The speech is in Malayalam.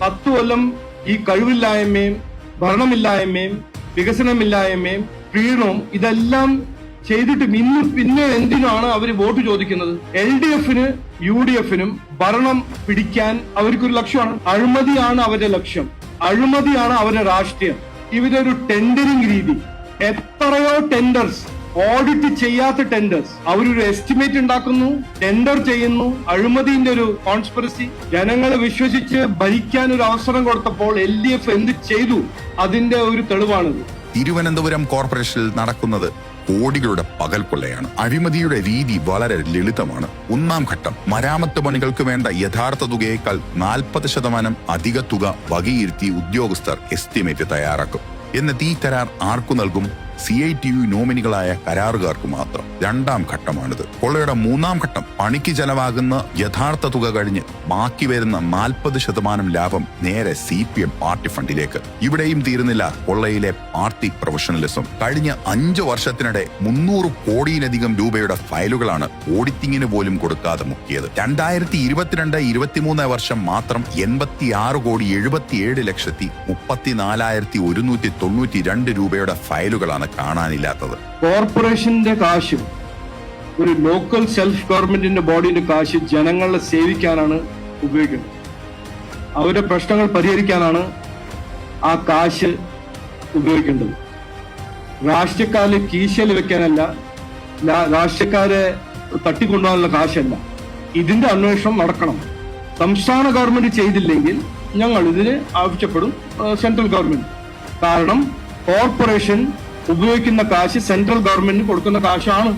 10 കൊല്ലം ഈ കഴിവില്ലായ്മയും ഭരണമില്ലായ്മയും വികസനമില്ലായ്മയും പീഡനവും ഇതെല്ലാം ചെയ്തിട്ട് പിന്നെ എന്തിനാണ് അവർ വോട്ട് ചോദിക്കുന്നത്? LDFന് UDFനും ഭരണം പിടിക്കാൻ അവർക്കൊരു ലക്ഷ്യമാണ്. അഴിമതിയാണ് അവരുടെ ലക്ഷ്യം, അഴിമതിയാണ് അവരുടെ രാഷ്ട്രീയം. ഇവരൊരു ടെൻഡറിംഗ് രീതി, എത്രയോ ടെൻഡേഴ്സ്, ഓഡിറ്റ് ചെയ്യാത്ത ടെൻഡേഴ്സ്, അവരൊരു എസ്റ്റിമേറ്റ് ഉണ്ടാക്കുന്നു, ടെൻഡർ ചെയ്യുന്നു. അഴിമതിന്റെ ഒരു കോൺസ്പിറസി. ജനങ്ങളെ വിശ്വസിച്ച് ഭരിക്കാൻ ഒരു അവസരം കൊടുത്തപ്പോൾ LDF എന്ത് ചെയ്തു? അതിന്റെ ഒരു തെളിവാണിത്. തിരുവനന്തപുരം കോർപ്പറേഷനിൽ നടക്കുന്നത് കോടികളുടെ പകൽ കൊള്ളയാണ്. അഴിമതിയുടെ രീതി വളരെ ലളിതമാണ്. 1-ാം ഘട്ടം മരാമത്ത് പണികൾക്ക് വേണ്ട യഥാർത്ഥ തുകയേക്കാൾ 40% അധിക തുക വകയിരുത്തി ഉദ്യോഗസ്ഥർ എസ്റ്റിമേറ്റ് തയ്യാറാക്കും. എന്നിട്ട് ഈ കരാർ ആർക്കു നൽകും? CITU നോമിനികളായ കരാറുകാർക്ക് മാത്രം. 2-ാം ഘട്ടമാണിത്. കൊള്ളയുടെ 3-ാം ഘട്ടം പണിക്ക് ചെലവാകുന്ന യഥാർത്ഥ തുക കഴിഞ്ഞ് ബാക്കി വരുന്ന 40% ലാഭം നേരെ CPM പാർട്ടി ഫണ്ടിലേക്ക്. ഇവിടെയും തീരുന്നില്ല കൊള്ളയിലെ പാർട്ടി പ്രൊഫഷണലിസം. കഴിഞ്ഞ 5 വർഷത്തിനിടെ 300 കോടിയിലധികം രൂപയുടെ ഫയലുകളാണ് ഓഡിറ്റിങ്ങിന് പോലും കൊടുക്കാതെ മുക്കിയത്. 2022-23 വർഷം മാത്രം 86,77,34,192 രൂപയുടെ ഫയലുകളാണ് കാണാനില്ലാത്തത്. കോർപ്പറേഷന്റെ കാശ്, ഒരു ലോക്കൽ സെൽഫ് ഗവൺമെന്റിന്റെ ബോഡിന്റെ കാശ് ജനങ്ങളെ സേവിക്കാനാണ് ഉപയോഗിക്കുന്നത്. അവരുടെ പ്രശ്നങ്ങൾ പരിഹരിക്കാനാണ് ആ കാശ് ഉപയോഗിക്കേണ്ടത്. രാഷ്ട്രീയക്കാരെ കീശയിൽ വെക്കാനല്ല, രാഷ്ട്രീയക്കാരെ തട്ടിക്കൊണ്ടുപോകാനുള്ള കാശല്ല. ഇതിന്റെ അന്വേഷണം നടക്കണം. സംസ്ഥാന ഗവൺമെന്റ് ചെയ്തില്ലെങ്കിൽ ഞങ്ങൾ ഇതിന് ആവശ്യപ്പെടും സെൻട്രൽ ഗവൺമെന്റ്. കാരണം കോർപ്പറേഷൻ ഉപയോഗിക്കുന്ന കാശ് സെൻട്രൽ ഗവൺമെന്റിന് കൊടുക്കുന്ന കാശാണ്.